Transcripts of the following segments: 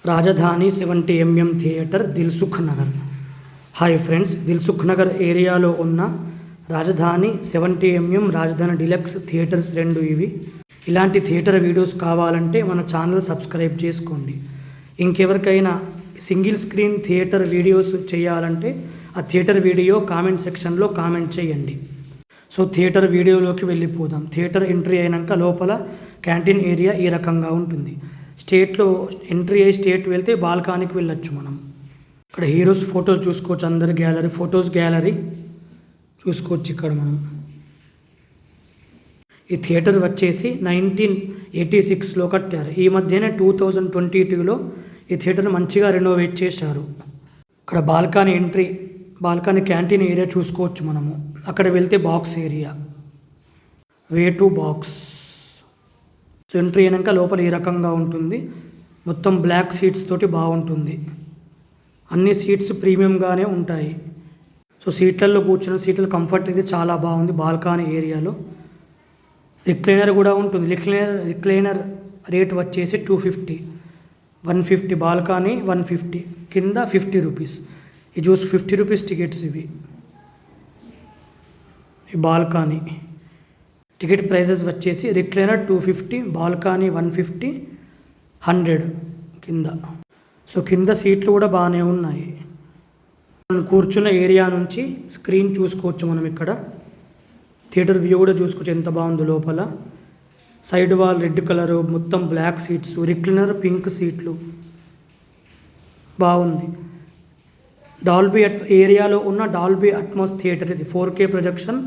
రాజధాని 70mm theatre Dilsukh Nagar. Hi friends, Dilsukh Nagar ఏరియాలో ఉన్న రాజధాని 70mm రాజధాని డిలక్స్ థియేటర్స్ రెండు ఇవి. ఇలాంటి థియేటర్ వీడియోస్ కావాలంటే మన ఛానల్ సబ్స్క్రైబ్ చేసుకోండి. ఇంకెవరికైనా సింగిల్ స్క్రీన్ థియేటర్ వీడియోస్ చేయాలంటే ఆ థియేటర్ వీడియో కామెంట్ సెక్షన్లో కామెంట్ చేయండి. సో థియేటర్ వీడియోలోకి వెళ్ళిపోదాం. థియేటర్ ఎంట్రీ అయినాక లోపల క్యాంటీన్ ఏరియా ఈ రకంగా ఉంటుంది. స్టేట్లో ఎంట్రీ అయ్యి స్టేట్ వెళ్తే బాల్కనీకి వెళ్ళొచ్చు. మనం ఇక్కడ హీరోస్ ఫొటోస్ చూసుకోవచ్చు. అందరి గ్యాలరీ ఫొటోస్ గ్యాలరీ చూసుకోవచ్చు. ఇక్కడ మనం ఈ థియేటర్ వచ్చేసి 1986లో కట్టారు. ఈ మధ్యనే 2022లో ఈ థియేటర్ మంచిగా రెనోవేట్ చేశారు. ఇక్కడ బాల్కనీ క్యాంటీన్ ఏరియా చూసుకోవచ్చు. మనము అక్కడ వెళ్తే box area, way to box. So entry అయినాక లోపల ఈ రకంగా ఉంటుంది. మొత్తం బ్లాక్ సీట్స్ తోటి బాగుంటుంది. అన్ని సీట్స్ ప్రీమియంగానే ఉంటాయి. సో సీట్లలో కూర్చున్న సీట్ల కంఫర్ట్ అయితే చాలా బాగుంది. బాల్కనీ ఏరియాలో రిక్లైనర్ కూడా ఉంటుంది. రిక్లైనర్ రేట్ వచ్చేసి 250, 150 బాల్కనీ, 150 కింద 50 రూపీస్. ఈ చూసి 50 రూపీస్ టికెట్స్ ఇవి. ఈ బాల్కనీ టికెట్ ప్రైజెస్ వచ్చేసి రిక్లైనర్ 250, బాల్కనీ 150, 100 కింద. సో కింద సీట్లు కూడా బాగానే ఉన్నాయి. మనం కూర్చున్న ఏరియా నుంచి స్క్రీన్ చూసుకోవచ్చు. మనం ఇక్కడ థియేటర్ వ్యూ కూడా చూసుకోవచ్చు ఎంత బాగుందో. లోపల సైడ్ వాల్ రెడ్ కలరు, మొత్తం బ్లాక్ సీట్స్, రిక్లైనర్ పింక్ సీట్లు బాగుంది. ఏరియాలో ఉన్న డాల్బీ అట్మాస్ థియేటర్ ఇది. 4K ప్రొజెక్షన్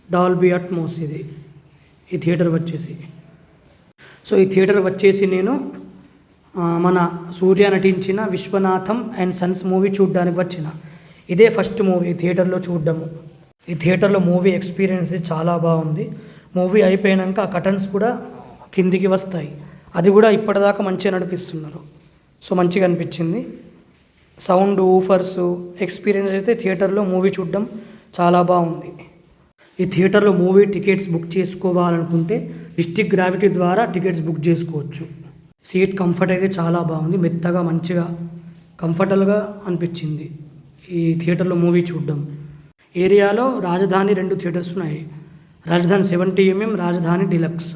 డాల్బీ అట్మాస్ ఇది. ఈ థియేటర్ వచ్చేసి ఈ థియేటర్ వచ్చేసి నేను మన సూర్య నటించిన విశ్వనాథం అండ్ సన్స్ మూవీ చూడడానికి వచ్చిన. ఇదే ఫస్ట్ మూవీ థియేటర్లో చూడడము. ఈ థియేటర్లో మూవీ ఎక్స్పీరియన్స్ చాలా బాగుంది. మూవీ అయిపోయాక ఆ కటన్స్ కూడా కిందికి వస్తాయి. అది కూడా ఇప్పటిదాకా మంచిగా నడిపిస్తున్నారు. సో మంచిగా అనిపించింది. సౌండ్, ఊఫర్స్ ఎక్స్పీరియన్స్ అయితే థియేటర్లో మూవీ చూడడం చాలా బాగుంది. ఈ థియేటర్లో మూవీ టికెట్స్ బుక్ చేసుకోవాలనుకుంటే డిస్ట్రిక్ట్ గ్రావిటీ ద్వారా టికెట్స్ బుక్ చేసుకోవచ్చు. సీట్ కంఫర్ట్ అయితే చాలా బాగుంది. మెత్తగా మంచిగా కంఫర్టబుల్గా అనిపించింది ఈ థియేటర్లో మూవీ చూడడం. ఏరియాలో రాజధాని 2 థియేటర్స్ ఉన్నాయి. రాజధాని 70mm, రాజధాని డిలక్స్.